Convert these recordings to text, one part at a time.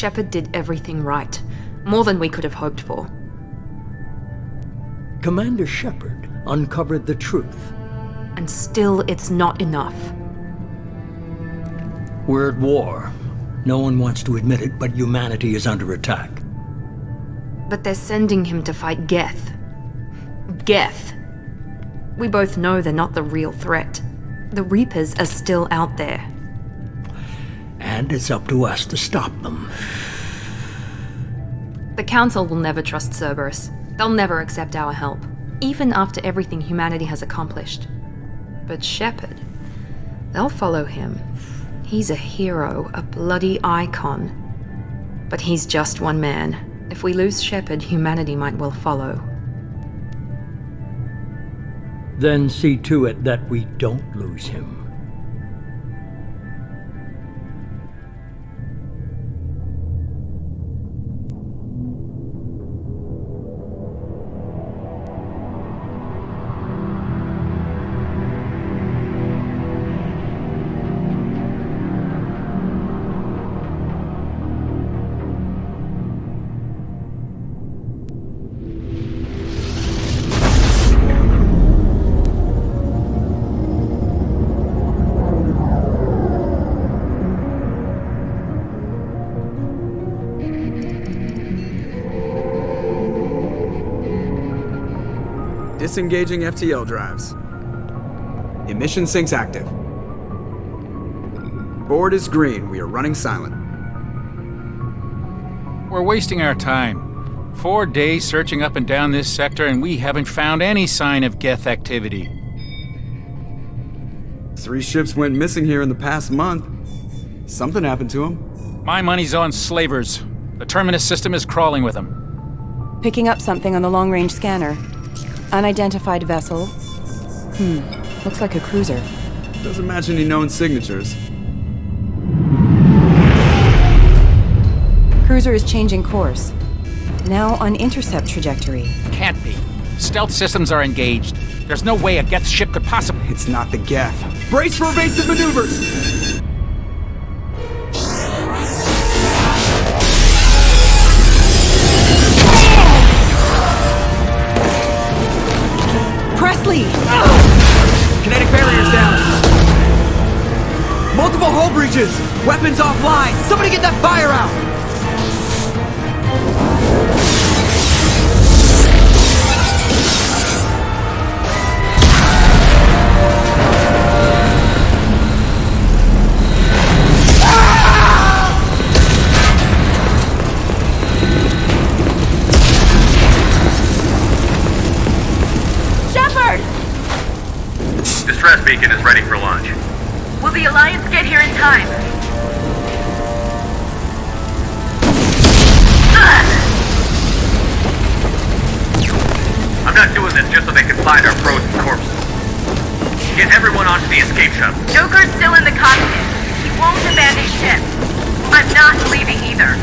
Shepard did everything right. More than we could have hoped for. Commander Shepard uncovered the truth. And still, it's not enough. We're at war. No one wants to admit it, but humanity is under attack. But they're sending him to fight Geth. Geth. We both know they're not the real threat. The Reapers are still out there. And it's up to us to stop them. The Council will never trust Cerberus. They'll never accept our help, even after everything humanity has accomplished. But Shepard, they'll follow him. He's a hero, a bloody icon. But he's just one man. If we lose Shepard, humanity might well follow. Then see to it that we don't lose him. Disengaging FTL drives. Emission sinks active. Board is green. We are running silent. We're wasting our time. 4 days searching up and down this sector, and we haven't found any sign of Geth activity. 3 ships went missing here in the past month. Something happened to them. My money's on slavers. The Terminus system is crawling with them. Picking up something on the long-range scanner. Unidentified vessel. Looks like a cruiser. Doesn't match any known signatures. Cruiser is changing course. Now on intercept trajectory. Can't be. Stealth systems are engaged. There's no way a Geth ship could possibly... It's not the Geth. Brace for evasive maneuvers! Presley! Kinetic barriers down. Multiple hull breaches. Weapons offline. Somebody get that fire out. Distress beacon is ready for launch. Will the Alliance get here in time? I'm not doing this just so they can find our frozen corpses. Get everyone onto the escape shuttle. Joker's still in the cockpit. He won't abandon ship. I'm not leaving either.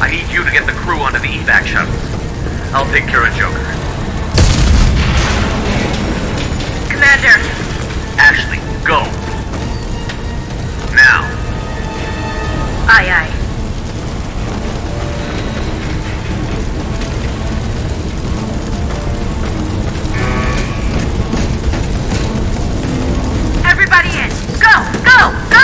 I need you to get the crew onto the evac shuttles. I'll take care of Joker. Commander! Ashley, go! Now! Aye, aye. Everybody in! Go! Go! Go!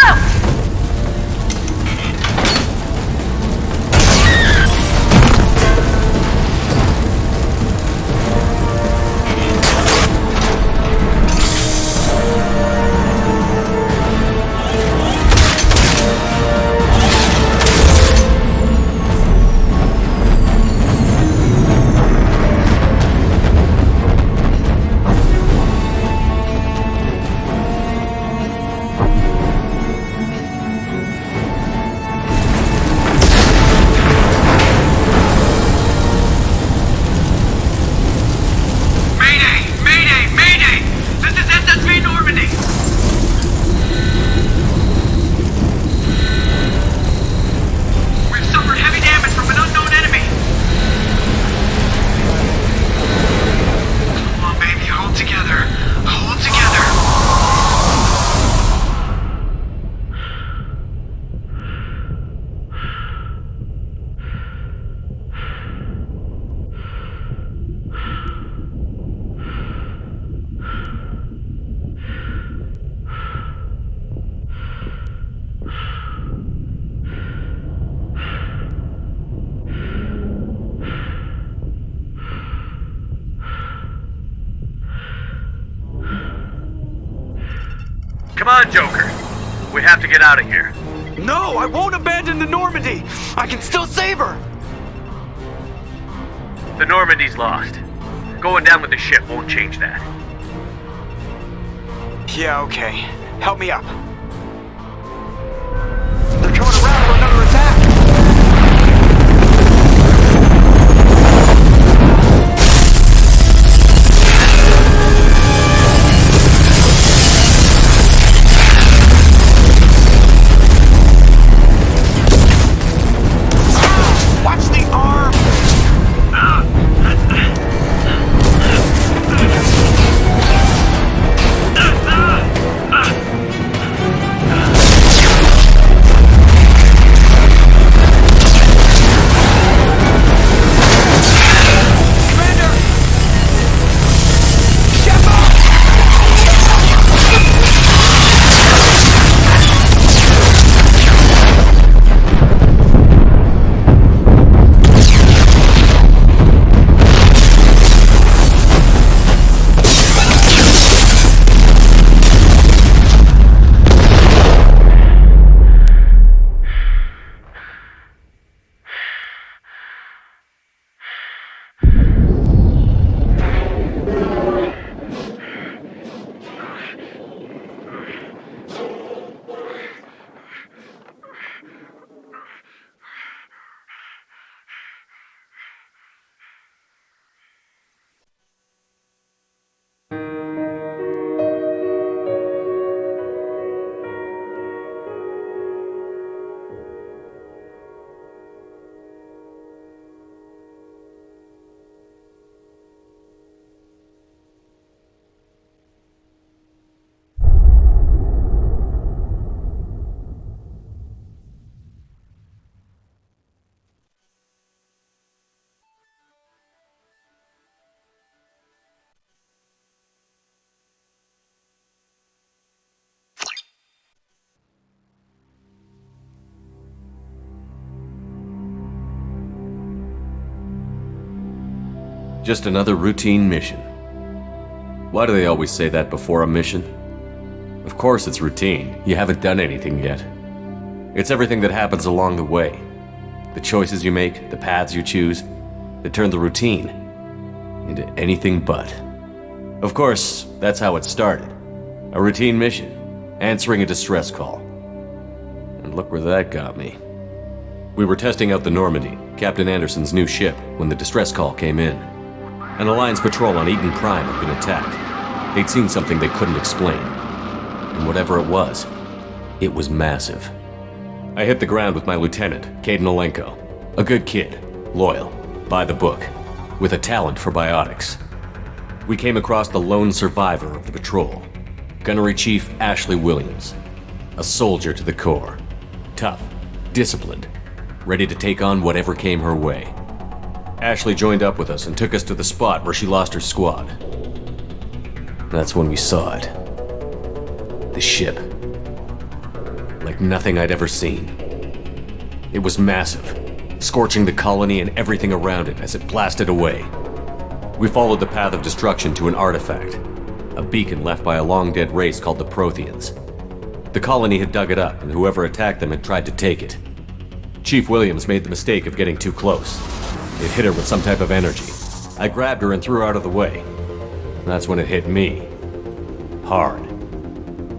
Come on, Joker. We have to get out of here. No, I won't abandon the Normandy! I can still save her! The Normandy's lost. Going down with the ship won't change that. Yeah, okay. Help me up. They're coming around for another attack! Watch the arm! Just another routine mission. Why do they always say that before a mission? Of course it's routine. You haven't done anything yet. It's everything that happens along the way. The choices you make, the paths you choose, that turn the routine into anything but. Of course, that's how it started. A routine mission, answering a distress call. And look where that got me. We were testing out the Normandy, Captain Anderson's new ship, when the distress call came in. An Alliance patrol on Eden Prime had been attacked. They'd seen something they couldn't explain. And whatever it was massive. I hit the ground with my lieutenant, Kaidan Alenko. A good kid, loyal, by the book, with a talent for biotics. We came across the lone survivor of the patrol, Gunnery Chief Ashley Williams. A soldier to the core. Tough, disciplined, ready to take on whatever came her way. Ashley joined up with us and took us to the spot where she lost her squad. That's when we saw it. The ship. Like nothing I'd ever seen. It was massive, scorching the colony and everything around it as it blasted away. We followed the path of destruction to an artifact, a beacon left by a long-dead race called the Protheans. The colony had dug it up, and whoever attacked them had tried to take it. Chief Williams made the mistake of getting too close. It hit her with some type of energy. I grabbed her and threw her out of the way. That's when it hit me. Hard.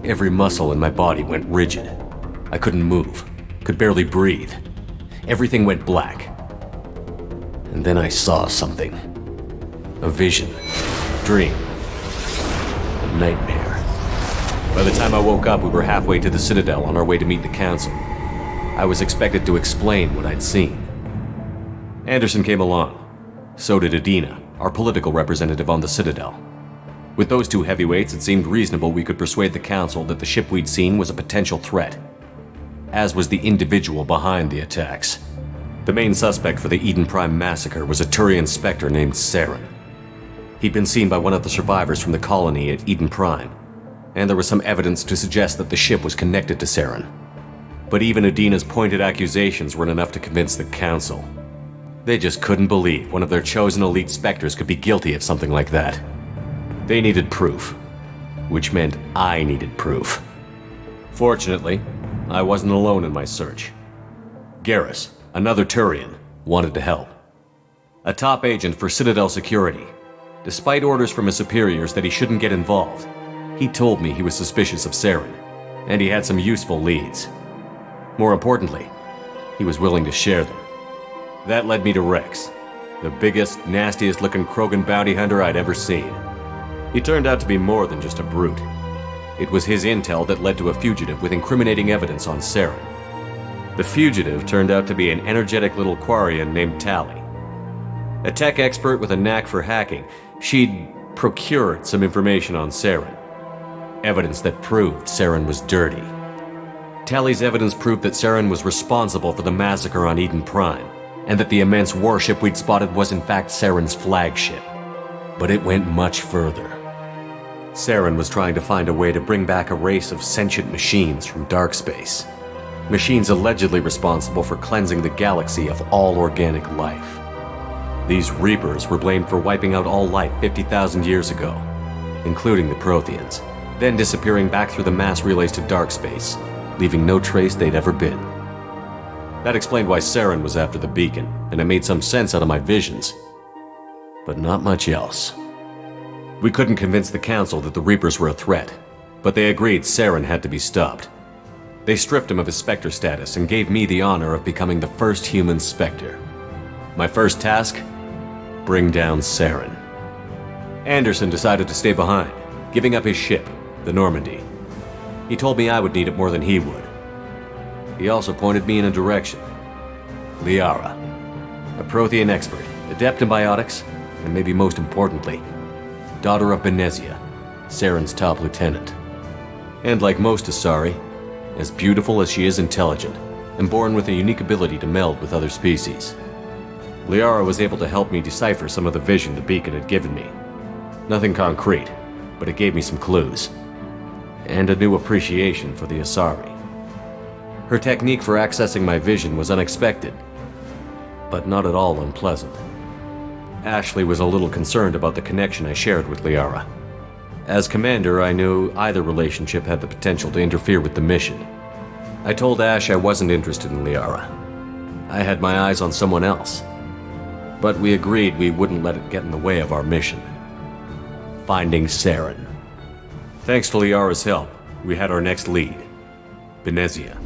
Every muscle in my body went rigid. I couldn't move, could barely breathe. Everything went black. And then I saw something. A vision. Dream. A nightmare. By the time I woke up, we were halfway to the Citadel on our way to meet the Council. I was expected to explain what I'd seen. Anderson came along. So did Adina, our political representative on the Citadel. With those two heavyweights, it seemed reasonable we could persuade the Council that the ship we'd seen was a potential threat, as was the individual behind the attacks. The main suspect for the Eden Prime massacre was a Turian Spectre named Saren. He'd been seen by one of the survivors from the colony at Eden Prime, and there was some evidence to suggest that the ship was connected to Saren. But even Adina's pointed accusations weren't enough to convince the Council. They just couldn't believe one of their chosen elite Spectres could be guilty of something like that. They needed proof, which meant I needed proof. Fortunately, I wasn't alone in my search. Garrus, another Turian, wanted to help. A top agent for Citadel Security. Despite orders from his superiors that he shouldn't get involved, he told me he was suspicious of Saren, and he had some useful leads. More importantly, he was willing to share them. That led me to Rex, the biggest, nastiest looking Krogan bounty hunter I'd ever seen. He turned out to be more than just a brute. It was his intel that led to a fugitive with incriminating evidence on Saren. The fugitive turned out to be an energetic little Quarian named Tali. A tech expert with a knack for hacking, she'd procured some information on Saren. Evidence that proved Saren was dirty. Tali's evidence proved that Saren was responsible for the massacre on Eden Prime, and that the immense warship we'd spotted was in fact Saren's flagship. But it went much further. Saren was trying to find a way to bring back a race of sentient machines from dark space. Machines allegedly responsible for cleansing the galaxy of all organic life. These Reapers were blamed for wiping out all life 50,000 years ago, including the Protheans, then disappearing back through the mass relays to dark space, leaving no trace they'd ever been. That explained why Saren was after the beacon, and it made some sense out of my visions. But not much else. We couldn't convince the Council that the Reapers were a threat, but they agreed Saren had to be stopped. They stripped him of his Spectre status and gave me the honor of becoming the first human Spectre. My first task? Bring down Saren. Anderson decided to stay behind, giving up his ship, the Normandy. He told me I would need it more than he would. He also pointed me in a direction. Liara, a Prothean expert, adept in biotics, and maybe most importantly, daughter of Benezia, Saren's top lieutenant. And like most Asari, as beautiful as she is intelligent, and born with a unique ability to meld with other species. Liara was able to help me decipher some of the vision the beacon had given me. Nothing concrete, but it gave me some clues. And a new appreciation for the Asari. Her technique for accessing my vision was unexpected, but not at all unpleasant. Ashley was a little concerned about the connection I shared with Liara. As commander, I knew either relationship had the potential to interfere with the mission. I told Ash I wasn't interested in Liara. I had my eyes on someone else. But we agreed we wouldn't let it get in the way of our mission. Finding Saren. Thanks to Liara's help, we had our next lead, Benezia.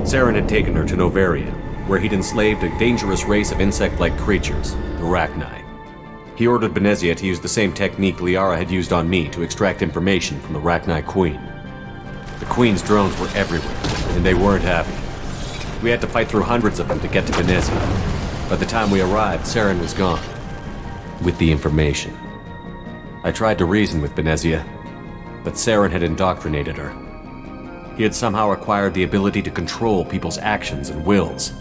Saren had taken her to Novarian, where he'd enslaved a dangerous race of insect-like creatures, the Rachni. He ordered Benezia to use the same technique Liara had used on me to extract information from the Rachni Queen. The Queen's drones were everywhere, and they weren't happy. We had to fight through hundreds of them to get to Benezia. By the time we arrived, Saren was gone, with the information. I tried to reason with Benezia, but Saren had indoctrinated her. He had somehow acquired the ability to control people's actions and wills.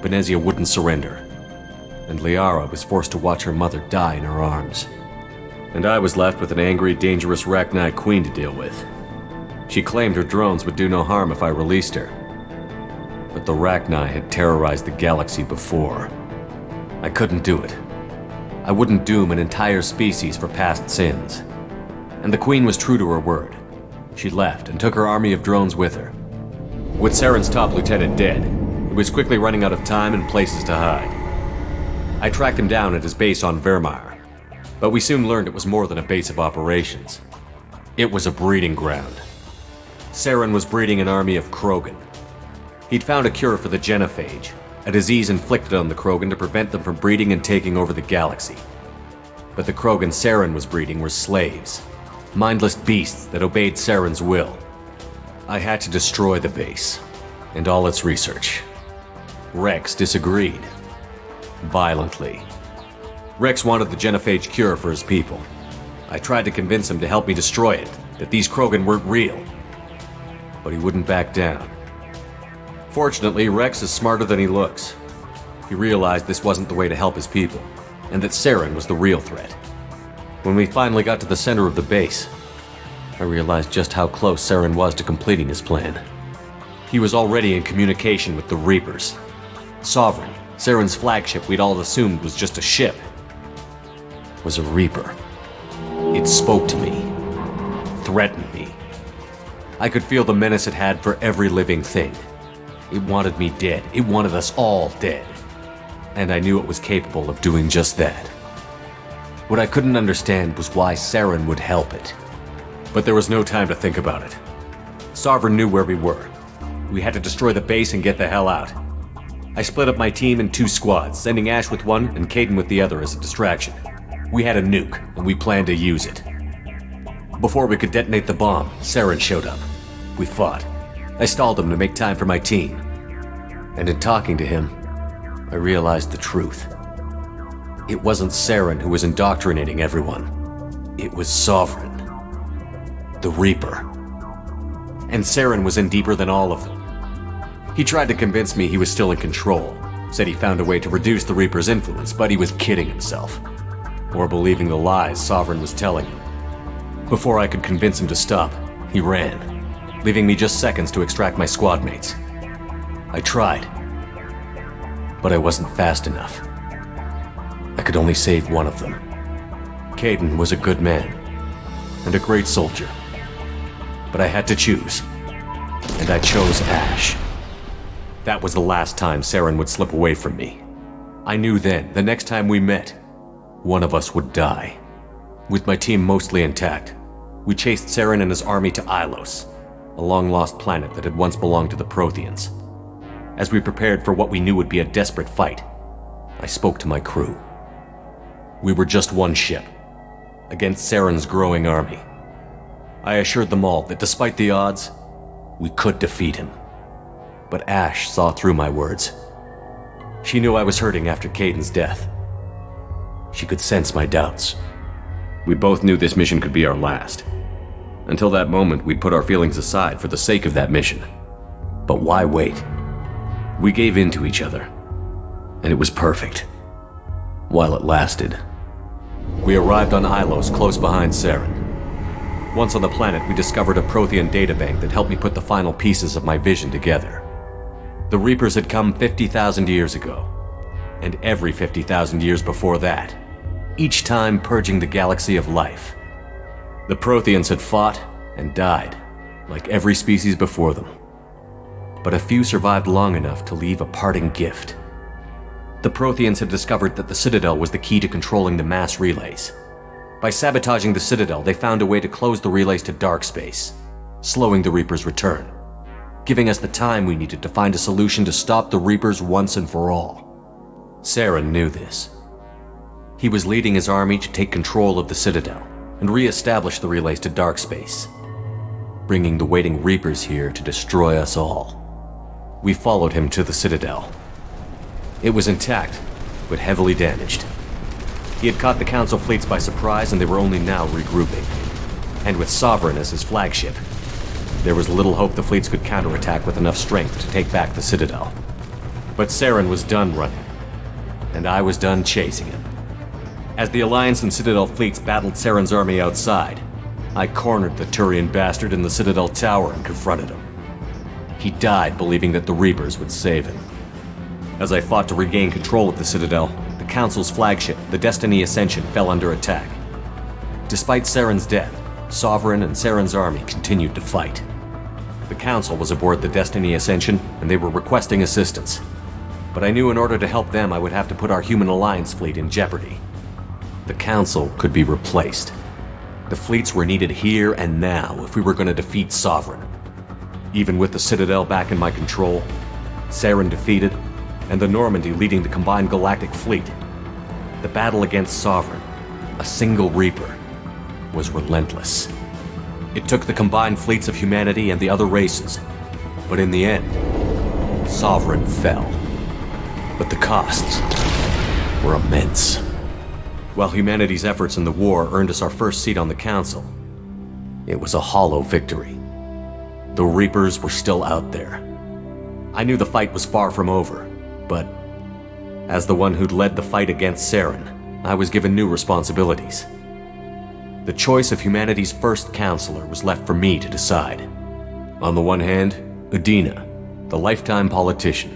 Benezia wouldn't surrender, and Liara was forced to watch her mother die in her arms. And I was left with an angry, dangerous Rachni Queen to deal with. She claimed her drones would do no harm if I released her. But the Rachni had terrorized the galaxy before. I couldn't do it. I wouldn't doom an entire species for past sins. And the Queen was true to her word. She left and took her army of drones with her. With Saren's top lieutenant dead, it was quickly running out of time and places to hide. I tracked him down at his base on Vermeer, but we soon learned it was more than a base of operations. It was a breeding ground. Saren was breeding an army of Krogan. He'd found a cure for the genophage, a disease inflicted on the Krogan to prevent them from breeding and taking over the galaxy. But the Krogan Saren was breeding were slaves, mindless beasts that obeyed Saren's will. I had to destroy the base, and all its research. Rex disagreed. Violently. Rex wanted the genophage cure for his people. I tried to convince him to help me destroy it, that these Krogan weren't real. But he wouldn't back down. Fortunately, Rex is smarter than he looks. He realized this wasn't the way to help his people, and that Saren was the real threat. When we finally got to the center of the base, I realized just how close Saren was to completing his plan. He was already in communication with the Reapers. Sovereign, Saren's flagship we'd all assumed was just a ship, was a Reaper. It spoke to me, threatened me. I could feel the menace it had for every living thing. It wanted me dead. It wanted us all dead. And I knew it was capable of doing just that. What I couldn't understand was why Saren would help it. But there was no time to think about it. Sovereign knew where we were. We had to destroy the base and get the hell out. I split up my team in 2 squads, sending Ash with one and Kaidan with the other as a distraction. We had a nuke, and we planned to use it. Before we could detonate the bomb, Saren showed up. We fought. I stalled him to make time for my team. And in talking to him, I realized the truth. It wasn't Saren who was indoctrinating everyone. It was Sovereign. The Reaper. And Saren was in deeper than all of them. He tried to convince me he was still in control, said he found a way to reduce the Reaper's influence, but he was kidding himself. Or believing the lies Sovereign was telling him. Before I could convince him to stop, he ran, leaving me just seconds to extract my squad mates. I tried, but I wasn't fast enough. I could only save one of them. Kaidan was a good man, and a great soldier. But I had to choose, and I chose Ash. That was the last time Saren would slip away from me. I knew then, the next time we met, one of us would die. With my team mostly intact, we chased Saren and his army to Ilos, a long-lost planet that had once belonged to the Protheans. As we prepared for what we knew would be a desperate fight, I spoke to my crew. We were just one ship, against Saren's growing army. I assured them all that despite the odds, we could defeat him. But Ash saw through my words. She knew I was hurting after Kaidan's death. She could sense my doubts. We both knew this mission could be our last. Until that moment, we'd put our feelings aside for the sake of that mission. But why wait? We gave in to each other, and it was perfect. While it lasted. We arrived on Ilos, close behind Saren. Once on the planet, we discovered a Prothean databank that helped me put the final pieces of my vision together. The Reapers had come 50,000 years ago, and every 50,000 years before that, each time purging the galaxy of life. The Protheans had fought and died, like every species before them. But a few survived long enough to leave a parting gift. The Protheans had discovered that the Citadel was the key to controlling the mass relays. By sabotaging the Citadel, they found a way to close the relays to dark space, slowing the Reapers' return, giving us the time we needed to find a solution to stop the Reapers once and for all. Saren knew this. He was leading his army to take control of the Citadel and re-establish the relays to dark space, bringing the waiting Reapers here to destroy us all. We followed him to the Citadel. It was intact, but heavily damaged. He had caught the Council fleets by surprise, and they were only now regrouping. And with Sovereign as his flagship, there was little hope the fleets could counterattack with enough strength to take back the Citadel. But Saren was done running, and I was done chasing him. As the Alliance and Citadel fleets battled Saren's army outside, I cornered the Turian bastard in the Citadel tower and confronted him. He died believing that the Reapers would save him. As I fought to regain control of the Citadel, the Council's flagship, the Destiny Ascension, fell under attack. Despite Saren's death, Sovereign and Saren's army continued to fight. The Council was aboard the Destiny Ascension, and they were requesting assistance. But I knew in order to help them, I would have to put our Human Alliance fleet in jeopardy. The Council could be replaced. The fleets were needed here and now if we were going to defeat Sovereign. Even with the Citadel back in my control, Saren defeated, and the Normandy leading the combined galactic fleet, the battle against Sovereign, a single Reaper, was relentless. It took the combined fleets of humanity and the other races, but in the end, Sovereign fell. But the costs were immense. While humanity's efforts in the war earned us our first seat on the Council, it was a hollow victory. The Reapers were still out there. I knew the fight was far from over, but as the one who'd led the fight against Saren, I was given new responsibilities. The choice of humanity's first counselor was left for me to decide. On the one hand, Udina, the lifetime politician.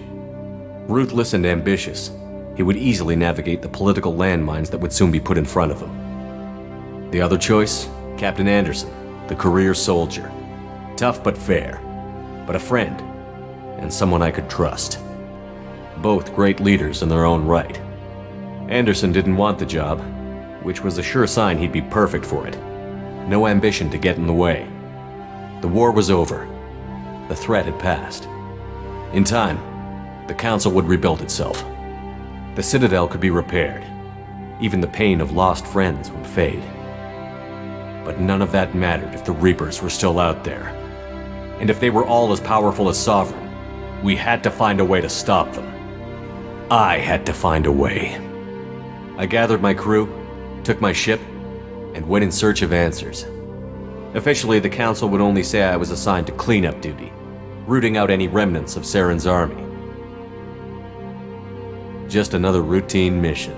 Ruthless and ambitious, he would easily navigate the political landmines that would soon be put in front of him. The other choice, Captain Anderson, the career soldier. Tough but fair. But a friend. And someone I could trust. Both great leaders in their own right. Anderson didn't want the job, which was a sure sign he'd be perfect for it. No ambition to get in the way. The war was over. The threat had passed. In time, the Council would rebuild itself. The Citadel could be repaired. Even the pain of lost friends would fade. But none of that mattered if the Reapers were still out there. And if they were all as powerful as Sovereign, we had to find a way to stop them. I had to find a way. I gathered my crew, took my ship, and went in search of answers. Officially, the Council would only say I was assigned to cleanup duty, rooting out any remnants of Saren's army. Just another routine mission.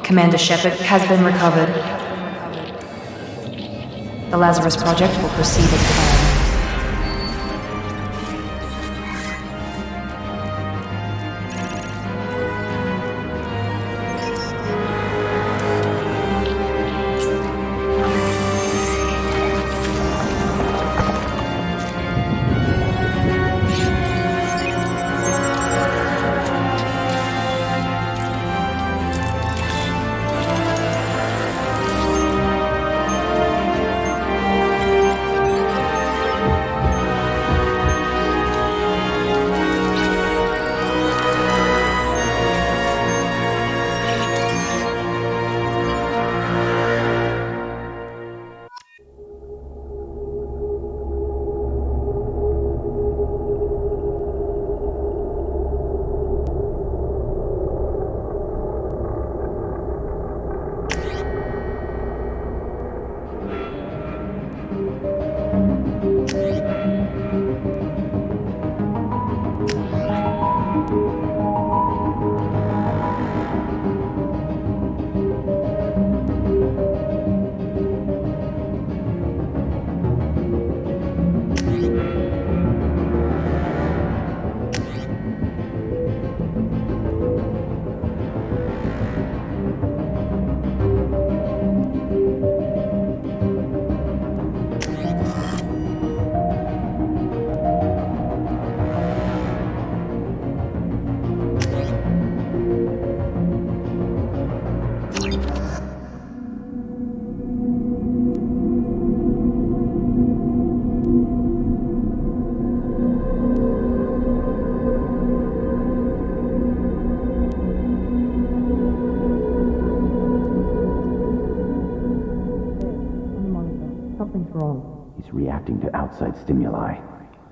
Commander Shepard has been recovered. The Lazarus Project will proceed as planned. He's reacting to outside stimuli,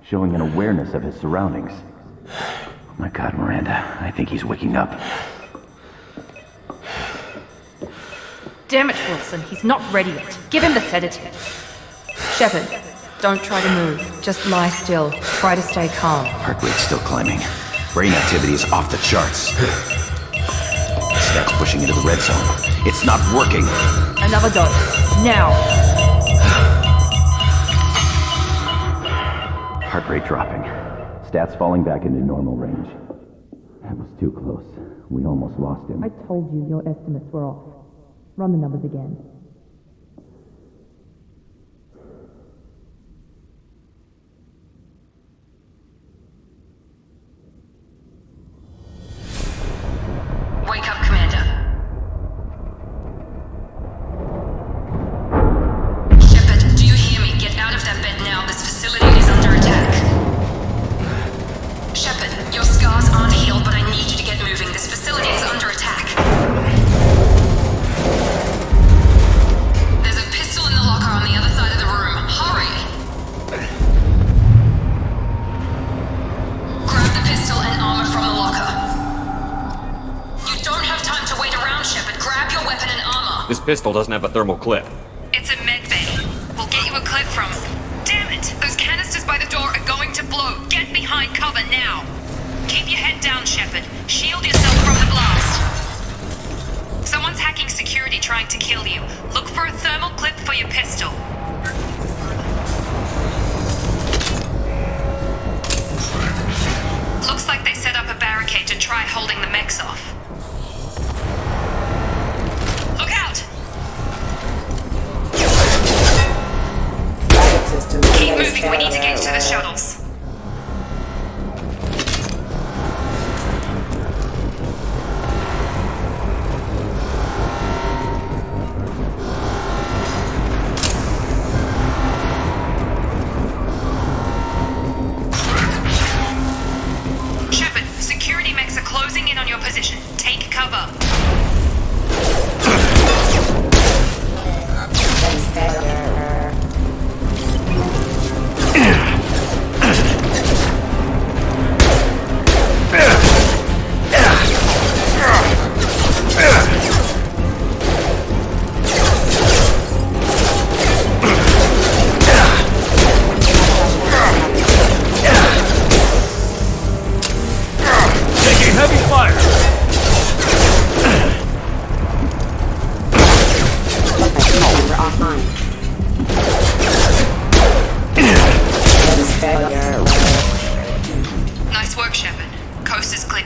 showing an awareness of his surroundings. Oh my God, Miranda, I think he's waking up. Damn it, Wilson, he's not ready yet. Give him the sedative. Shepard, don't try to move. Just lie still. Try to stay calm. Heart rate's still climbing. Brain activity is off the charts. Stats pushing into the red zone. It's not working. Another dose. Now. Heart rate dropping. Stats falling back into normal range. That was too close. We almost lost him. I told you your estimates were off. Run the numbers again. Wake up, Commander. Shepard, do you hear me? Get out of that bed now. This facility is under attack. Shepard, your scars aren't healed, but I need you to get moving. This facility is under attack. There's a pistol in the locker on the other side of the room. Hurry! Grab the pistol and armor from the locker. You don't have time to wait around, Shepard. Grab your weapon and armor. This pistol doesn't have a thermal clip. It's a medbay. We'll get you a clip from... Damn it! Those canisters by the door are going to blow. Get behind cover now. Keep your head down, Shepard. Shield yourself from the blast. Someone's hacking attacking security trying to kill you. Look for a thermal clip for your pistol. Looks like they set up a barricade to try holding the mechs off. Look out! Keep moving, we need to get to the shuttles. Shepard, security mechs are closing in on your position. Take cover. Taking heavy fire! Nice work, Shepard. Coast is clear.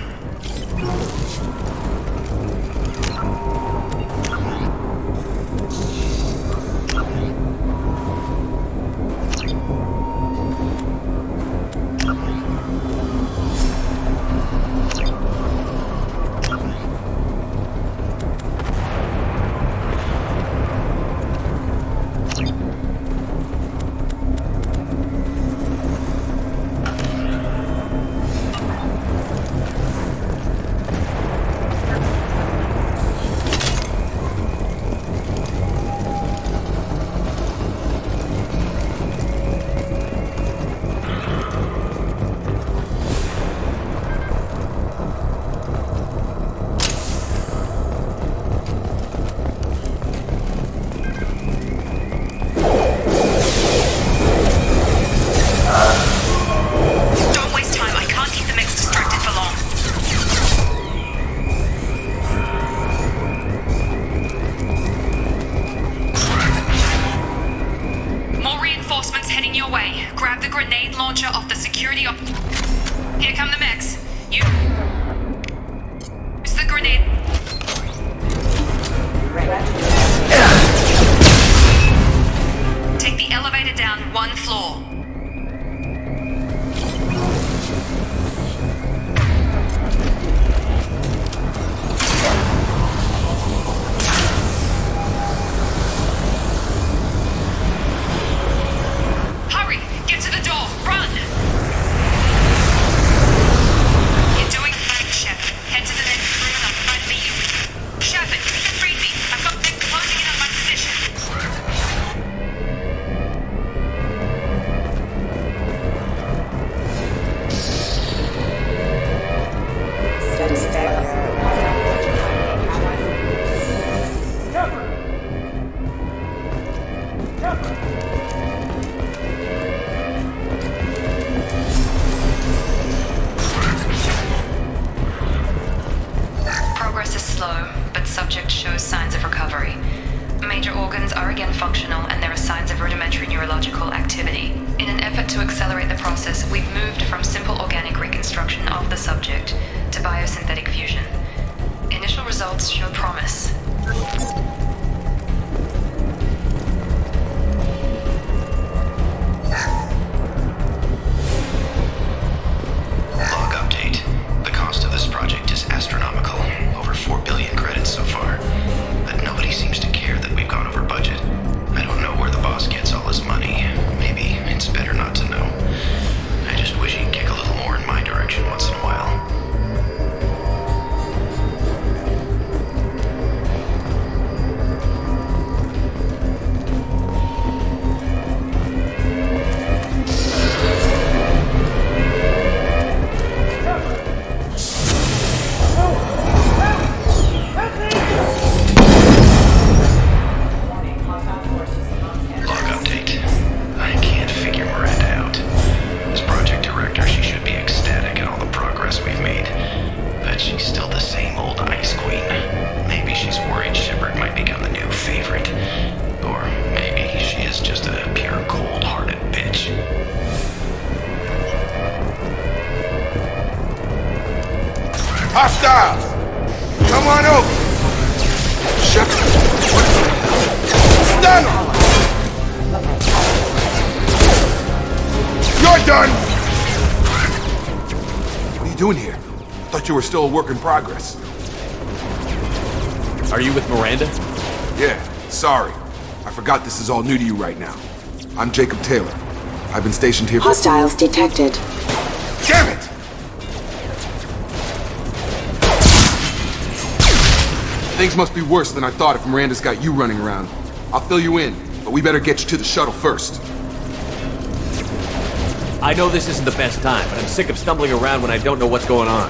Hostiles! Come on over! Shepard! Stun him! You're done! What are you doing here? Thought you were still a work in progress. Are you with Miranda? Yeah, sorry. I forgot this is all new to you right now. I'm Jacob Taylor. I've been stationed here for— Hostiles detected. Damn it! Things must be worse than I thought if Miranda's got you running around. I'll fill you in, but we better get you to the shuttle first. I know this isn't the best time, but I'm sick of stumbling around when I don't know what's going on.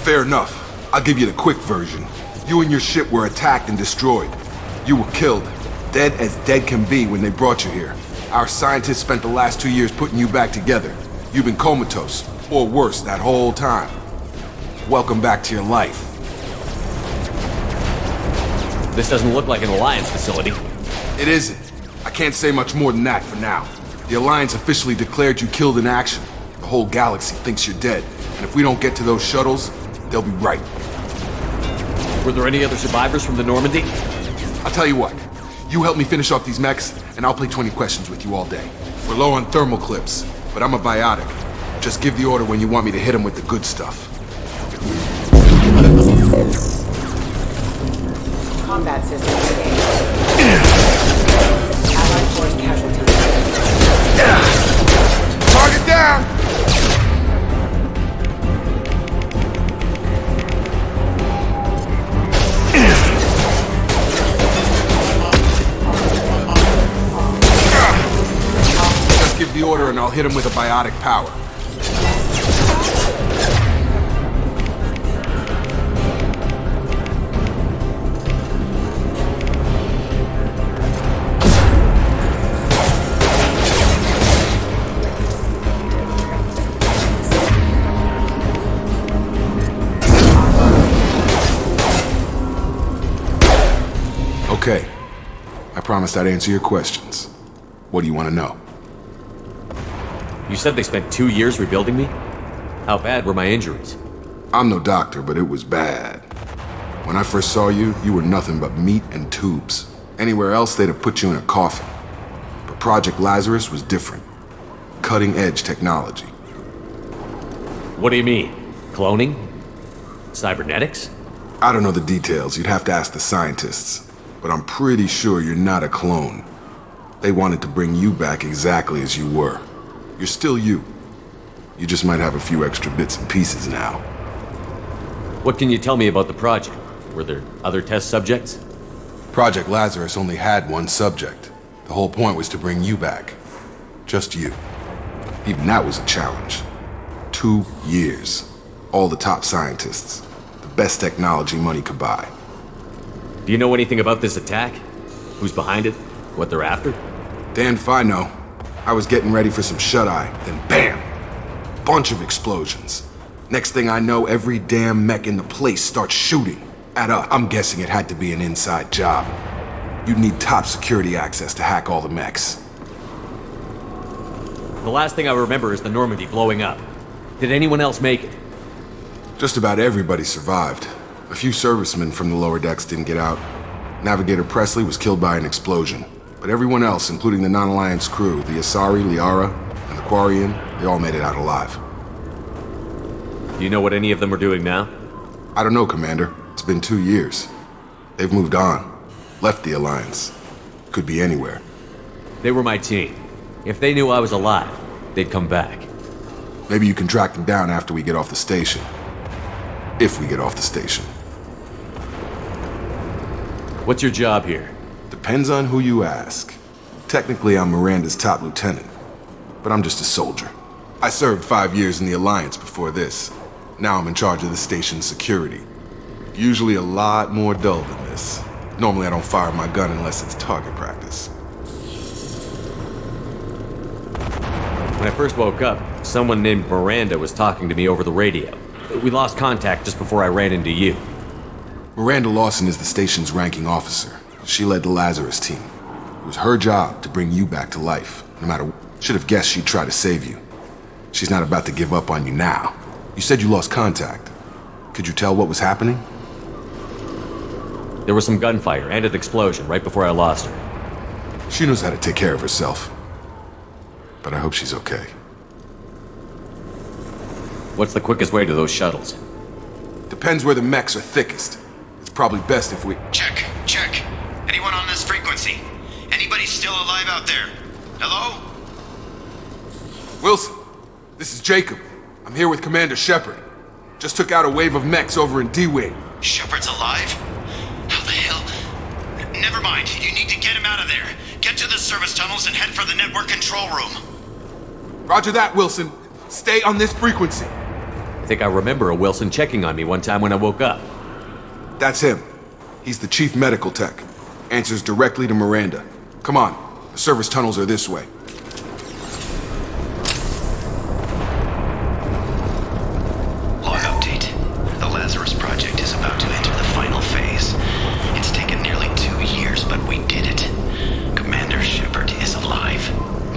Fair enough. I'll give you the quick version. You and your ship were attacked and destroyed. You were killed. Dead as dead can be when they brought you here. Our scientists spent the last 2 years putting you back together. You've been comatose, or worse, that whole time. Welcome back to your life. This doesn't look like an Alliance facility. It isn't. I can't say much more than that for now. The Alliance officially declared you killed in action. The whole galaxy thinks you're dead, and if we don't get to those shuttles, they'll be right. Were there any other survivors from the Normandy? I'll tell you what. You help me finish off these mechs, and I'll play 20 questions with you all day. We're low on thermal clips, but I'm a biotic. Just give the order when you want me to hit them with the good stuff. Combat system engaged. Allied force casualties. Target down! Just give the order and I'll hit him with a biotic power. Okay. I promised I'd answer your questions. What do you want to know? You said they spent 2 years rebuilding me? How bad were my injuries? I'm no doctor, but it was bad. When I first saw you, you were nothing but meat and tubes. Anywhere else, they'd have put you in a coffin. But Project Lazarus was different. Cutting-edge technology. What do you mean? Cloning? Cybernetics? I don't know the details. You'd have to ask the scientists. But I'm pretty sure you're not a clone. They wanted to bring you back exactly as you were. You're still you. You just might have a few extra bits and pieces now. What can you tell me about the project? Were there other test subjects? Project Lazarus only had one subject. The whole point was to bring you back. Just you. Even that was a challenge. 2 years. All the top scientists. The best technology money could buy. Do you know anything about this attack? Who's behind it? What they're after? Damned if I know. I was getting ready for some shut-eye, then BAM! Bunch of explosions. Next thing I know, every damn mech in the place starts shooting at us. I'm guessing it had to be an inside job. You'd need top security access to hack all the mechs. The last thing I remember is the Normandy blowing up. Did anyone else make it? Just about everybody survived. A few servicemen from the lower decks didn't get out. Navigator Presley was killed by an explosion. But everyone else, including the non-Alliance crew, the Asari, Liara, and the Quarian, they all made it out alive. Do you know what any of them are doing now? I don't know, Commander. It's been 2 years. They've moved on. Left the Alliance. Could be anywhere. They were my team. If they knew I was alive, they'd come back. Maybe you can track them down after we get off the station. If we get off the station. What's your job here? Depends on who you ask. Technically, I'm Miranda's top lieutenant, but I'm just a soldier. I served 5 years in the Alliance before this. Now I'm in charge of the station's security. Usually a lot more dull than this. Normally I don't fire my gun unless it's target practice. When I first woke up, someone named Miranda was talking to me over the radio. We lost contact just before I ran into you. Miranda Lawson is the station's ranking officer. She led the Lazarus team. It was her job to bring you back to life, no matter what. Should have guessed she'd try to save you. She's not about to give up on you now. You said you lost contact. Could you tell what was happening? There was some gunfire and an explosion right before I lost her. She knows how to take care of herself. But I hope she's okay. What's the quickest way to those shuttles? Depends where the mechs are thickest. It's probably best if we... Check. Anyone on this frequency? Anybody still alive out there? Hello? Wilson, this is Jacob. I'm here with Commander Shepard. Just took out a wave of mechs over in D-Wing. Shepard's alive? How the hell? Never mind. You need to get him out of there. Get to the service tunnels and head for the network control room. Roger that, Wilson. Stay on this frequency. I think I remember a Wilson checking on me one time when I woke up. That's him. He's the chief medical tech. Answers directly to Miranda. Come on. The service tunnels are this way. Log update. The Lazarus Project is about to enter the final phase. It's taken nearly 2 years, but we did it. Commander Shepard is alive.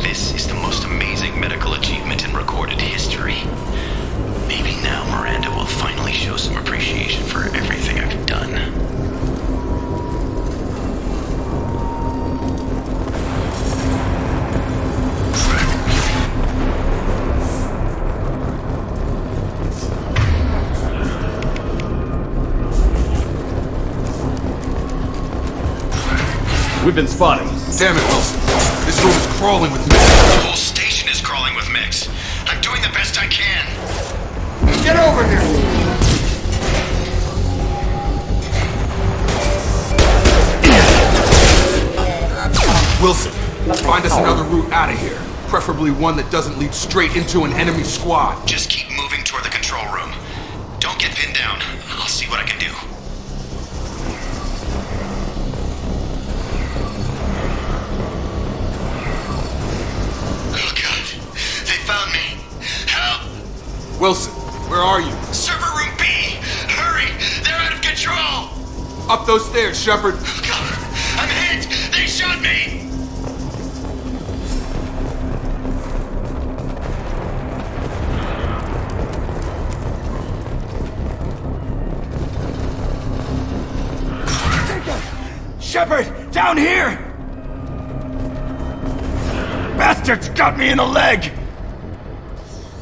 This is the most amazing medical achievement in recorded history. Maybe now Miranda will finally show some appreciation for everything I've done. We've been spotted. Damn it, Wilson. This room is crawling with mechs. The whole station is crawling with mechs. I'm doing the best I can. Get over here! Wilson, find us another route out of here. Preferably one that doesn't lead straight into an enemy squad. Just keep moving toward the control room. Don't get pinned down. I'll see what I can do. Oh God, they found me. Help! Wilson, where are you? Server room B! Hurry! They're out of control! Up those stairs, Shepard. Oh God, I'm hit! They shot me! Shepard, down here! Bastards got me in the leg!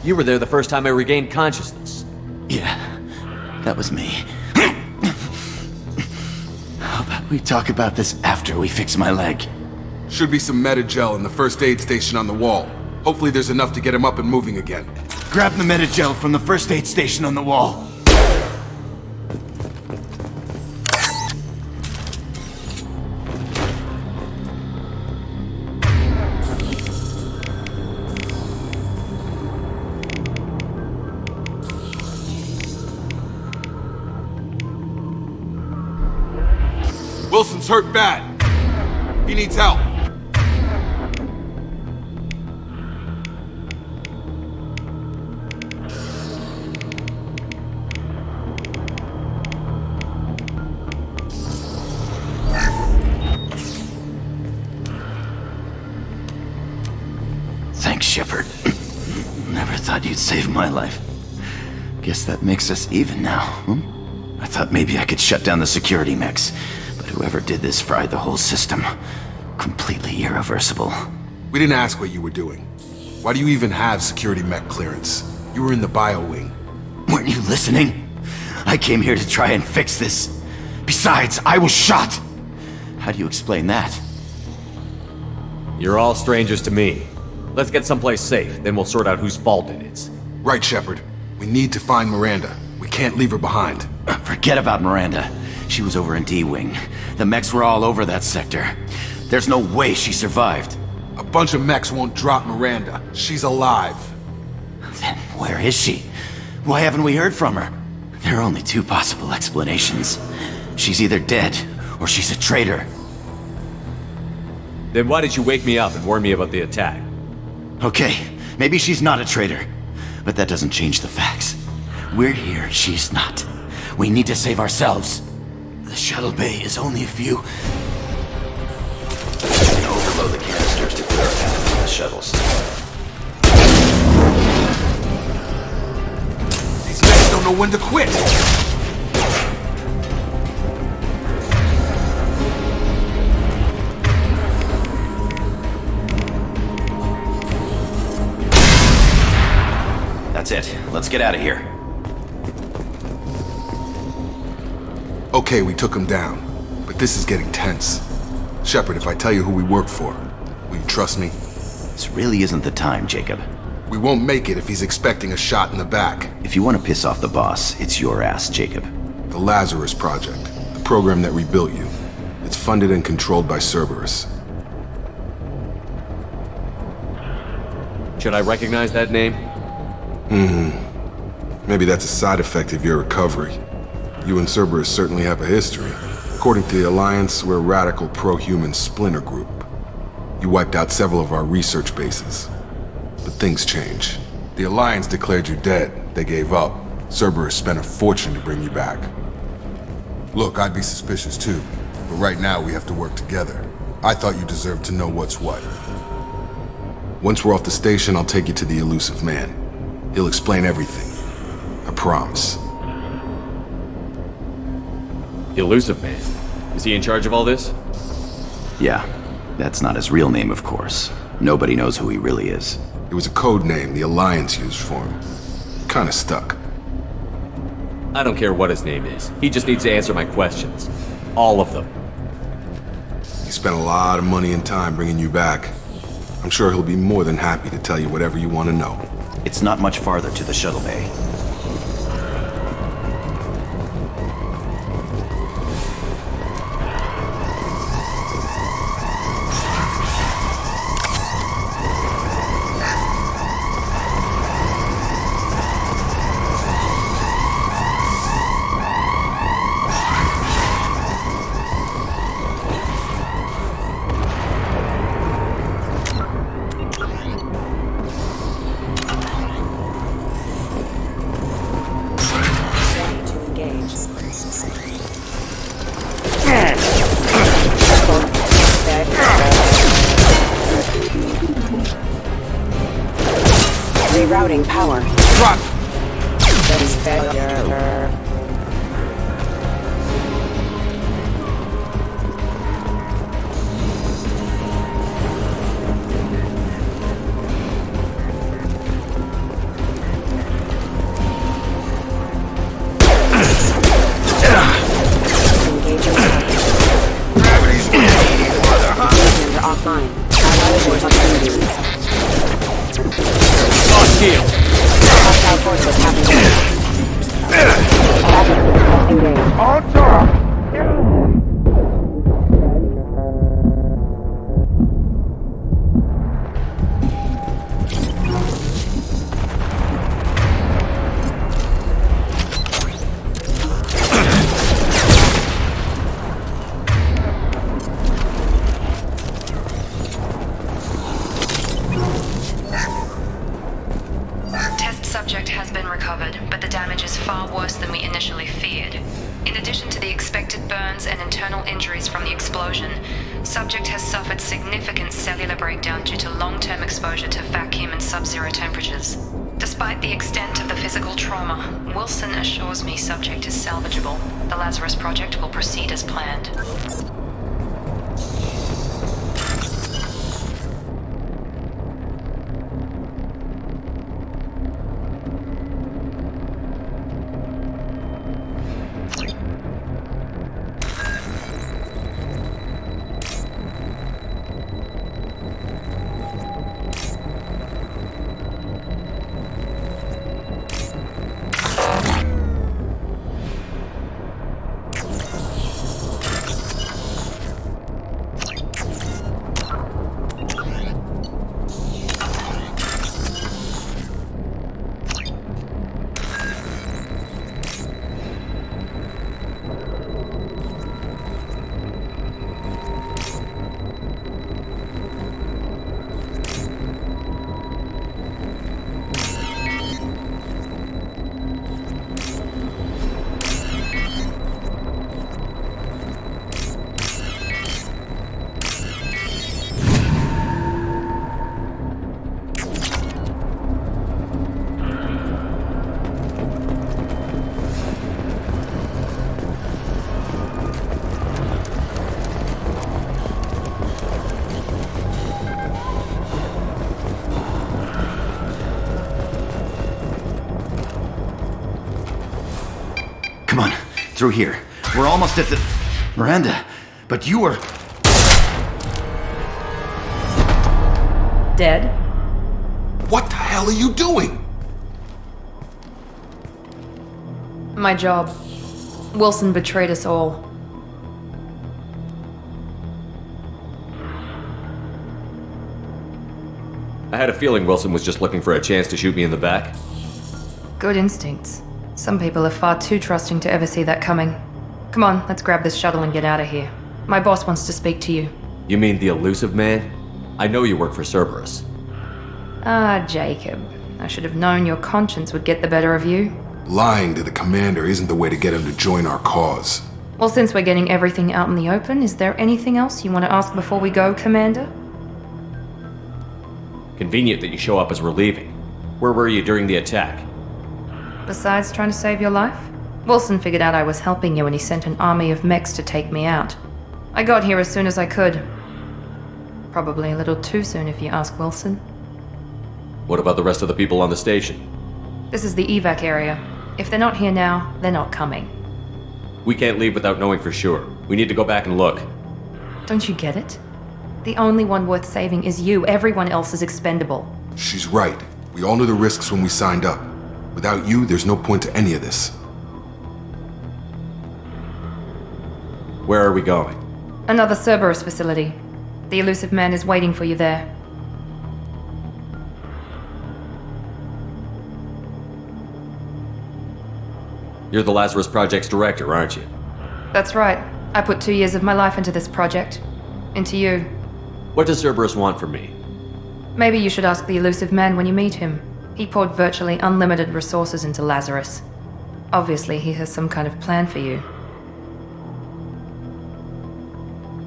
You were there the first time I regained consciousness. Yeah, that was me. How about we talk about this after we fix my leg? Should be some Medi-gel in the first aid station on the wall. Hopefully there's enough to get him up and moving again. Grab the Medi-gel from the first aid station on the wall. Wilson's hurt bad. He needs help. Thanks, Shepard. Never thought you'd save my life. Guess that makes us even now, I thought maybe I could shut down the security mechs. Whoever did this fried the whole system. Completely irreversible. We didn't ask what you were doing. Why do you even have security mech clearance? You were in the bio wing. Weren't you listening? I came here to try and fix this. Besides, I was shot! How do you explain that? You're all strangers to me. Let's get someplace safe, then we'll sort out whose fault it is. Right, Shepard. We need to find Miranda. We can't leave her behind. Forget about Miranda. She was over in D-Wing. The mechs were all over that sector. There's no way she survived. A bunch of mechs won't drop Miranda. She's alive. Then where is she? Why haven't we heard from her? There are only two possible explanations. She's either dead, or she's a traitor. Then why did you wake me up and warn me about the attack? Okay, maybe she's not a traitor. But that doesn't change the facts. We're here, she's not. We need to save ourselves. The shuttle bay is only a few... Overload the canisters to clear a path from the shuttles. These mechs don't know when to quit. That's it. Let's get out of here. Okay, we took him down, but this is getting tense. Shepard, if I tell you who we work for, will you trust me? This really isn't the time, Jacob. We won't make it if he's expecting a shot in the back. If you want to piss off the boss, it's your ass, Jacob. The Lazarus Project, the program that rebuilt you. It's funded and controlled by Cerberus. Should I recognize that name? Maybe that's a side effect of your recovery. You and Cerberus certainly have a history. According to the Alliance, we're a radical pro-human splinter group. You wiped out several of our research bases. But things change. The Alliance declared you dead. They gave up. Cerberus spent a fortune to bring you back. Look, I'd be suspicious too, but right now we have to work together. I thought you deserved to know what's what. Once we're off the station, I'll take you to the Elusive Man. He'll explain everything. I promise. Elusive Man? Is he in charge of all this? Yeah. That's not his real name, of course. Nobody knows who he really is. It was a code name the Alliance used for him. Kinda stuck. I don't care what his name is. He just needs to answer my questions. All of them. He spent a lot of money and time bringing you back. I'm sure he'll be more than happy to tell you whatever you want to know. It's not much farther to the shuttle bay. Rerouting power. Drop! Failure. Gravity's Engaging offline. Allied on duty. Hostile forces engaged. on top! Subject has been recovered, but the damage is far worse than we initially feared. In addition to the expected burns and internal injuries from the explosion, subject has suffered significant cellular breakdown due to long-term exposure to vacuum and sub-zero temperatures. Despite the extent of the physical trauma, Wilson assures me subject is salvageable. The Lazarus Project will proceed as planned. Come on, through here. We're almost at the... Miranda, but you were... Dead? What the hell are you doing? My job. Wilson betrayed us all. I had a feeling Wilson was just looking for a chance to shoot me in the back. Good instincts. Some people are far too trusting to ever see that coming. Come on, let's grab this shuttle and get out of here. My boss wants to speak to you. You mean the elusive man? I know you work for Cerberus. Ah, Jacob. I should have known your conscience would get the better of you. Lying to the commander isn't the way to get him to join our cause. Well, since we're getting everything out in the open, is there anything else you want to ask before we go, Commander? Convenient that you show up as we're leaving. Where were you during the attack? Besides trying to save your life? Wilson figured out I was helping you and he sent an army of mechs to take me out. I got here as soon as I could. Probably a little too soon if you ask Wilson. What about the rest of the people on the station? This is the evac area. If they're not here now, they're not coming. We can't leave without knowing for sure. We need to go back and look. Don't you get it? The only one worth saving is you. Everyone else is expendable. She's right. We all knew the risks when we signed up. Without you, there's no point to any of this. Where are we going? Another Cerberus facility. The elusive man is waiting for you there. You're the Lazarus Project's director, aren't you? That's right. I put 2 years of my life into this project. Into you. What does Cerberus want from me? Maybe you should ask the elusive man when you meet him. He poured virtually unlimited resources into Lazarus. Obviously, he has some kind of plan for you.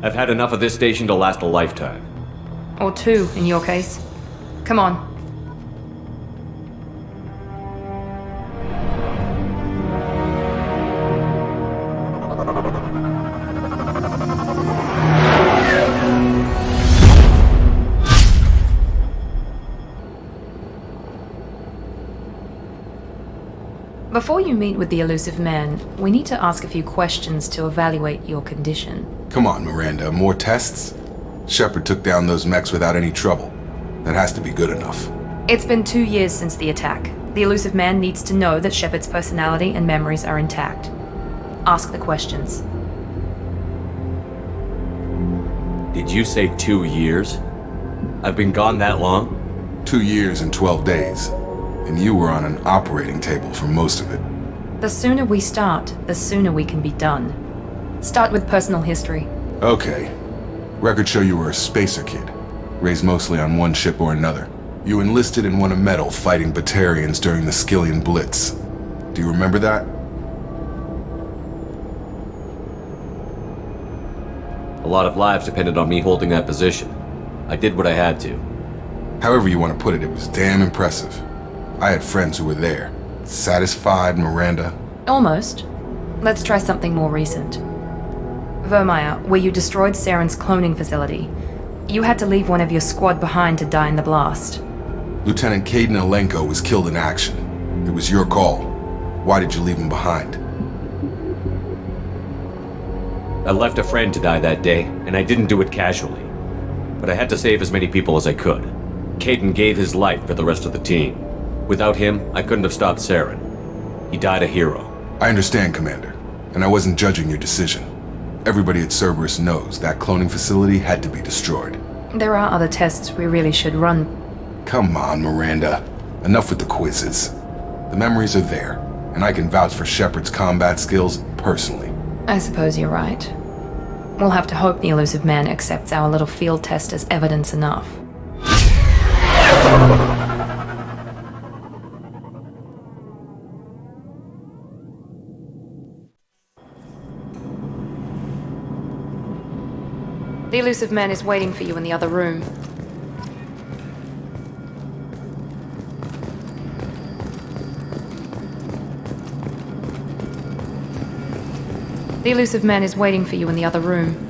I've had enough of this station to last a lifetime. Or 2, in your case. Come on. Before you meet with the elusive man, we need to ask a few questions to evaluate your condition. Come on, Miranda, more tests? Shepard took down those mechs without any trouble. That has to be good enough. It's been 2 years since the attack. The elusive man needs to know that Shepard's personality and memories are intact. Ask the questions. Did you say 2 years? I've been gone that long? 2 years and 12 days. And you were on an operating table for most of it. The sooner we start, the sooner we can be done. Start with personal history. Okay. Records show you were a spacer kid, raised mostly on one ship or another. You enlisted and won a medal fighting Batarians during the Skyllian Blitz. Do you remember that? A lot of lives depended on me holding that position. I did what I had to. However you want to put it, it was damn impressive. I had friends who were there. Satisfied, Miranda? Almost. Let's try something more recent. Vermeer, where you destroyed Saren's cloning facility. You had to leave one of your squad behind to die in the blast. Lieutenant Kaidan Alenko was killed in action. It was your call. Why did you leave him behind? I left a friend to die that day, and I didn't do it casually. But I had to save as many people as I could. Kaidan gave his life for the rest of the team. Without him, I couldn't have stopped Saren. He died a hero. I understand, Commander, and I wasn't judging your decision. Everybody at Cerberus knows that cloning facility had to be destroyed. There are other tests we really should run. Come on, Miranda. Enough with the quizzes. The memories are there, and I can vouch for Shepard's combat skills personally. I suppose you're right. We'll have to hope the elusive man accepts our little field test as evidence enough. The elusive man is waiting for you in the other room. The elusive man is waiting for you in the other room.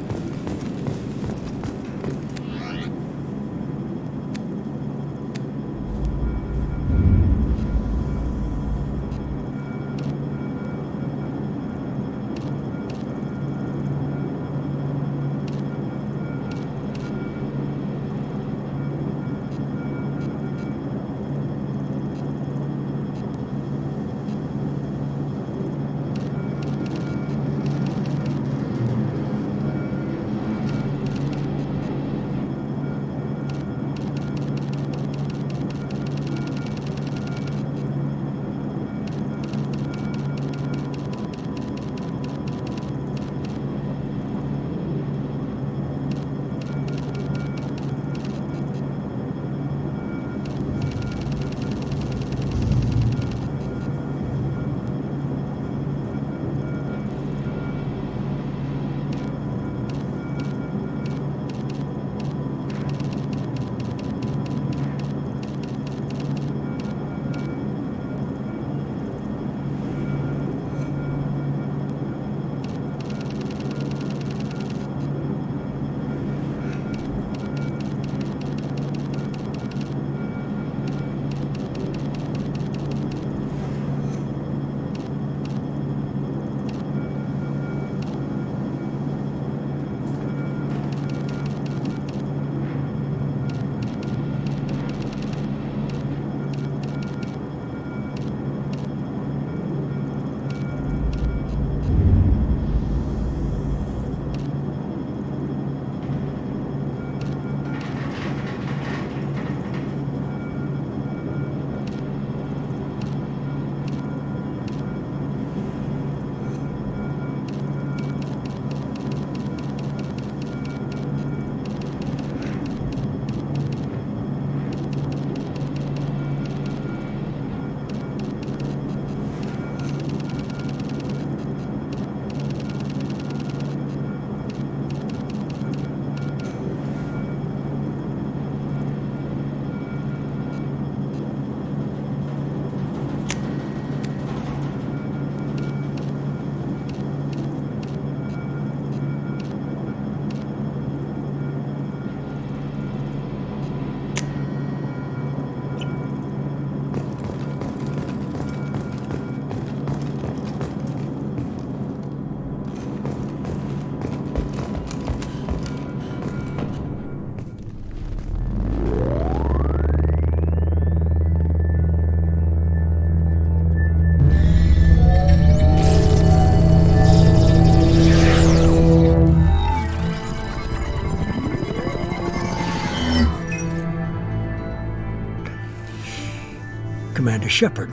Shepard.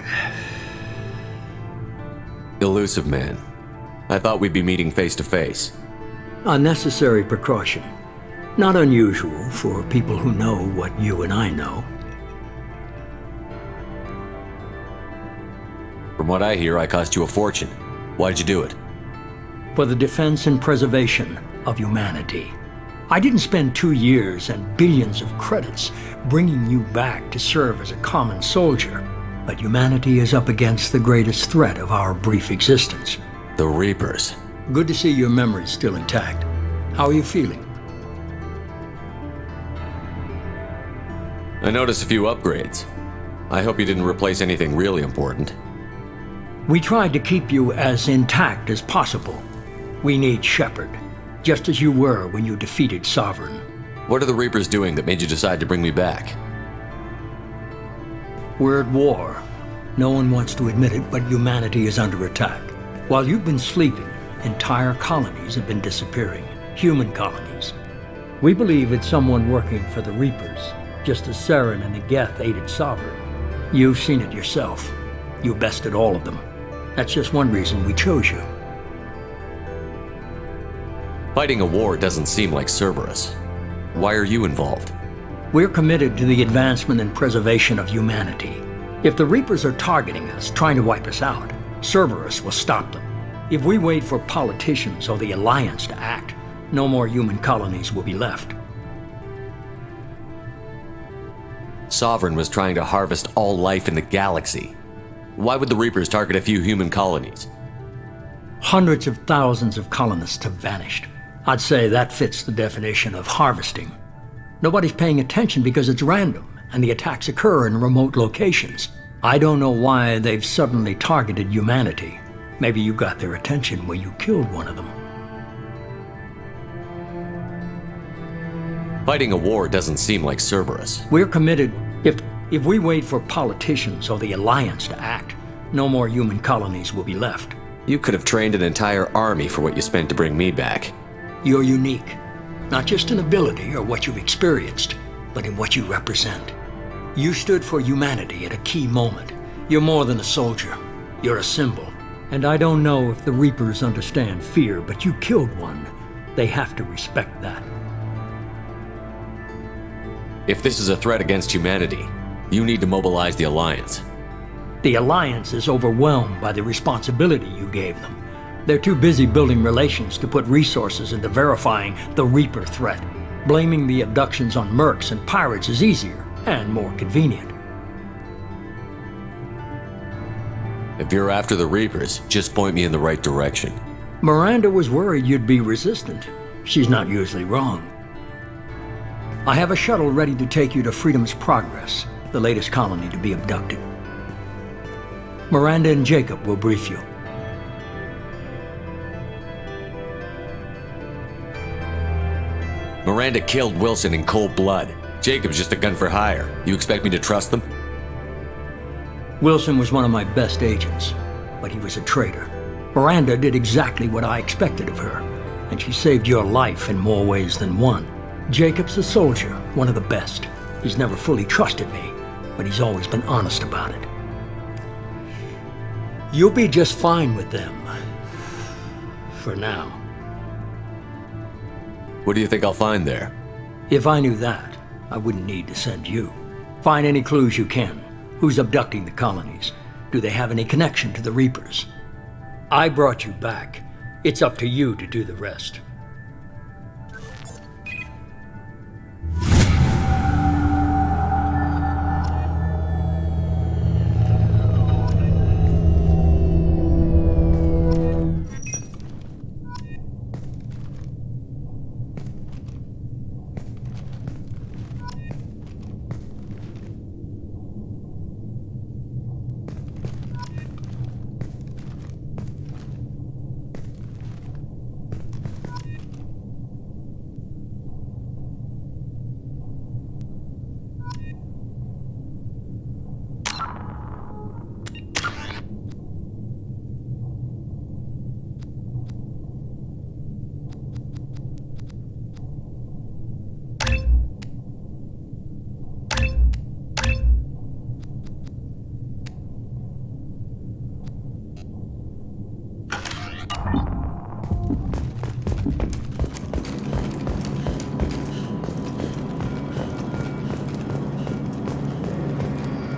Elusive man. I thought we'd be meeting face to face. A necessary precaution. Not unusual for people who know what you and I know. From what I hear, I cost you a fortune. Why'd you do it? For the defense and preservation of humanity. I didn't spend 2 years and billions of credits bringing you back to serve as a common soldier, but humanity is up against the greatest threat of our brief existence. The Reapers. Good to see your memory's still intact. How are you feeling? I noticed a few upgrades. I hope you didn't replace anything really important. We tried to keep you as intact as possible. We need Shepard, just as you were when you defeated Sovereign. What are the Reapers doing that made you decide to bring me back? We're at war. No one wants to admit it, but humanity is under attack. While you've been sleeping, entire colonies have been disappearing. Human colonies. We believe it's someone working for the Reapers, just as Saren and the Geth aided Sovereign. You've seen it yourself. You bested all of them. That's just one reason we chose you. Fighting a war doesn't seem like Cerberus. Why are you involved? We're committed to the advancement and preservation of humanity. If the Reapers are targeting us, trying to wipe us out, Cerberus will stop them. If we wait for politicians or the Alliance to act, no more human colonies will be left. Sovereign was trying to harvest all life in the galaxy. Why would the Reapers target a few human colonies? Hundreds of thousands of colonists have vanished. I'd say that fits the definition of harvesting. Nobody's paying attention because it's random, and the attacks occur in remote locations. I don't know why they've suddenly targeted humanity. Maybe you got their attention when you killed one of them. Fighting a war doesn't seem like Cerberus. We're committed. If we wait for politicians or the Alliance to act, no more human colonies will be left. You could have trained an entire army for what you spent to bring me back. You're unique. Not just in ability or what you've experienced, but in what you represent. You stood for humanity at a key moment. You're more than a soldier. You're a symbol. And I don't know if the Reapers understand fear, but you killed one. They have to respect that. If this is a threat against humanity, you need to mobilize the Alliance. The Alliance is overwhelmed by the responsibility you gave them. They're too busy building relations to put resources into verifying the Reaper threat. Blaming the abductions on mercs and pirates is easier and more convenient. If you're after the Reapers, just point me in the right direction. Miranda was worried you'd be resistant. She's not usually wrong. I have a shuttle ready to take you to Freedom's Progress, the latest colony to be abducted. Miranda and Jacob will brief you. Miranda killed Wilson in cold blood. Jacob's just a gun for hire. You expect me to trust them? Wilson was one of my best agents, but he was a traitor. Miranda did exactly what I expected of her, and she saved your life in more ways than one. Jacob's a soldier, one of the best. He's never fully trusted me, but he's always been honest about it. You'll be just fine with them. For now. What do you think I'll find there? If I knew that, I wouldn't need to send you. Find any clues you can. Who's abducting the colonies? Do they have any connection to the Reapers? I brought you back. It's up to you to do the rest.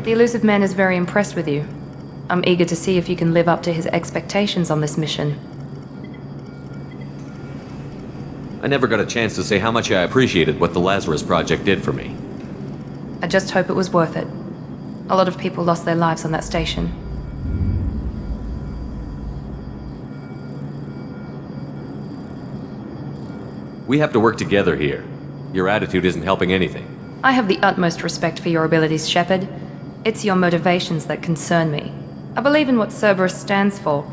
The Elusive Man is very impressed with you. I'm eager to see if you can live up to his expectations on this mission. I never got a chance to say how much I appreciated what the Lazarus Project did for me. I just hope it was worth it. A lot of people lost their lives on that station. We have to work together here. Your attitude isn't helping anything. I have the utmost respect for your abilities, Shepard. It's your motivations that concern me. I believe in what Cerberus stands for.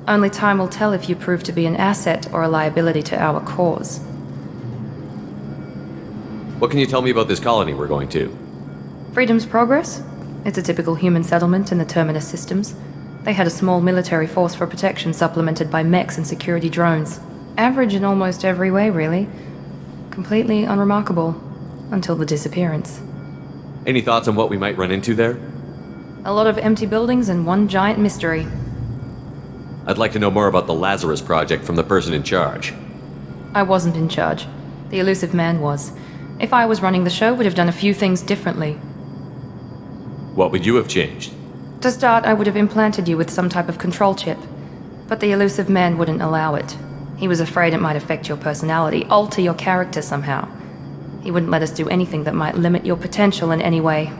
Only time will tell if you prove to be an asset or a liability to our cause. What can you tell me about this colony we're going to? Freedom's Progress? It's a typical human settlement in the Terminus systems. They had a small military force for protection supplemented by mechs and security drones. Average in almost every way, really. Completely unremarkable. Until the disappearance. Any thoughts on what we might run into there? A lot of empty buildings and one giant mystery. I'd like to know more about the Lazarus Project from the person in charge. I wasn't in charge. The Elusive Man was. If I was running the show, would have done a few things differently. What would you have changed? To start, I would have implanted you with some type of control chip. But the Elusive Man wouldn't allow it. He was afraid it might affect your personality, alter your character somehow. He wouldn't let us do anything that might limit your potential in any way.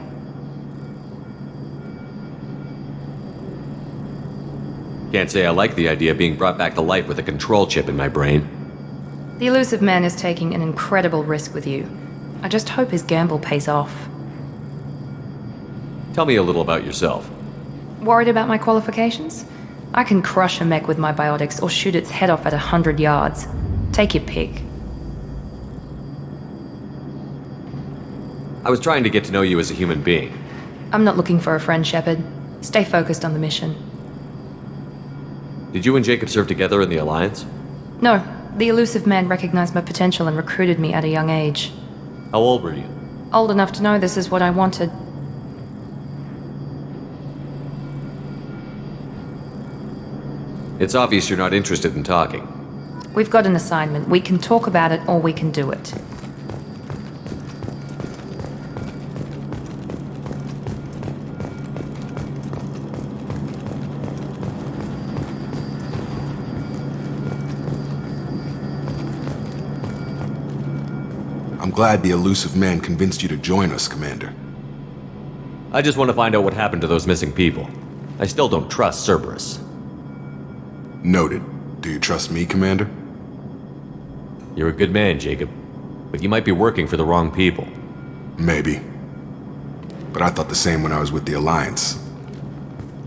Can't say I like the idea of being brought back to life with a control chip in my brain. The Elusive Man is taking an incredible risk with you. I just hope his gamble pays off. Tell me a little about yourself. Worried about my qualifications? I can crush a mech with my biotics or shoot its head off at 100 yards. Take your pick. I was trying to get to know you as a human being. I'm not looking for a friend, Shepard. Stay focused on the mission. Did you and Jacob serve together in the Alliance? No, the Elusive Man recognized my potential and recruited me at a young age. How old were you? Old enough to know this is what I wanted. It's obvious you're not interested in talking. We've got an assignment. We can talk about it or we can do it. I'm glad the Elusive Man convinced you to join us, Commander. I just want to find out what happened to those missing people. I still don't trust Cerberus. Noted. Do you trust me, Commander? You're a good man, Jacob. But you might be working for the wrong people. Maybe. But I thought the same when I was with the Alliance.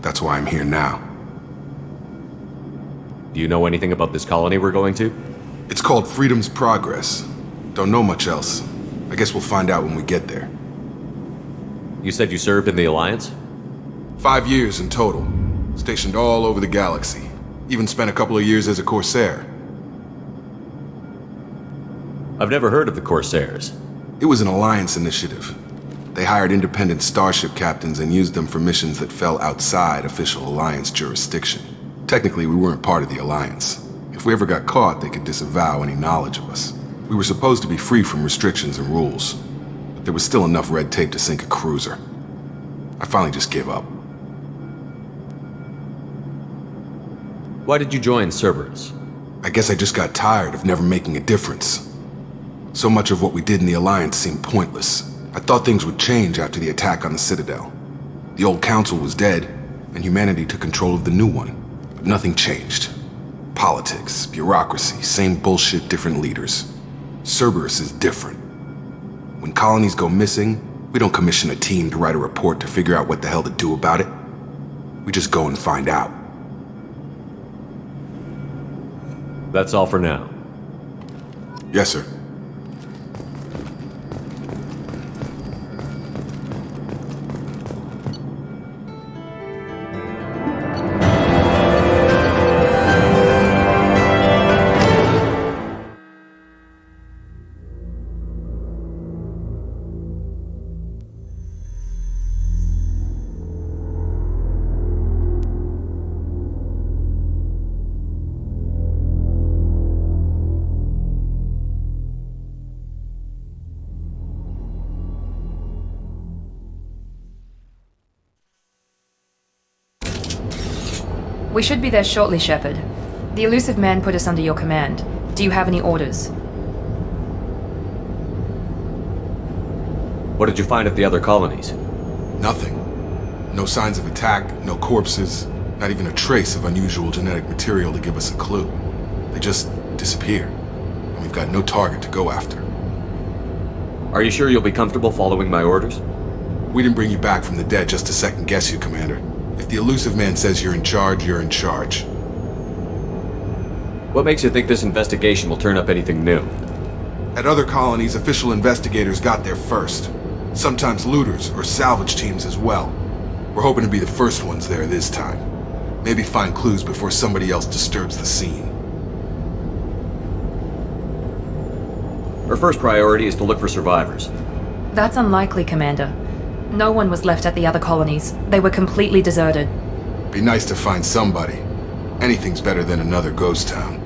That's why I'm here now. Do you know anything about this colony we're going to? It's called Freedom's Progress. Don't know much else. I guess we'll find out when we get there. You said you served in the Alliance? 5 years in total. Stationed all over the galaxy. Even spent a couple of years as a Corsair. I've never heard of the Corsairs. It was an Alliance initiative. They hired independent starship captains and used them for missions that fell outside official Alliance jurisdiction. Technically, we weren't part of the Alliance. If we ever got caught, they could disavow any knowledge of us. We were supposed to be free from restrictions and rules, but there was still enough red tape to sink a cruiser. I finally just gave up. Why did you join Cerberus? I guess I just got tired of never making a difference. So much of what we did in the Alliance seemed pointless. I thought things would change after the attack on the Citadel. The old council was dead, and humanity took control of the new one. But nothing changed. Politics, bureaucracy, same bullshit, different leaders. Cerberus is different. When colonies go missing, we don't commission a team to write a report to figure out what the hell to do about it. We just go and find out. That's all for now. Yes, sir. We should be there shortly, Shepard. The elusive man put us under your command. Do you have any orders? What did you find at the other colonies? Nothing. No signs of attack, no corpses, not even a trace of unusual genetic material to give us a clue. They just disappear, and we've got no target to go after. Are you sure you'll be comfortable following my orders? We didn't bring you back from the dead just to second guess you, Commander. If the elusive man says you're in charge, you're in charge. What makes you think this investigation will turn up anything new? At other colonies, official investigators got there first. Sometimes looters or salvage teams as well. We're hoping to be the first ones there this time. Maybe find clues before somebody else disturbs the scene. Our first priority is to look for survivors. That's unlikely, Commander. No one was left at the other colonies. They were completely deserted. Be nice to find somebody. Anything's better than another ghost town.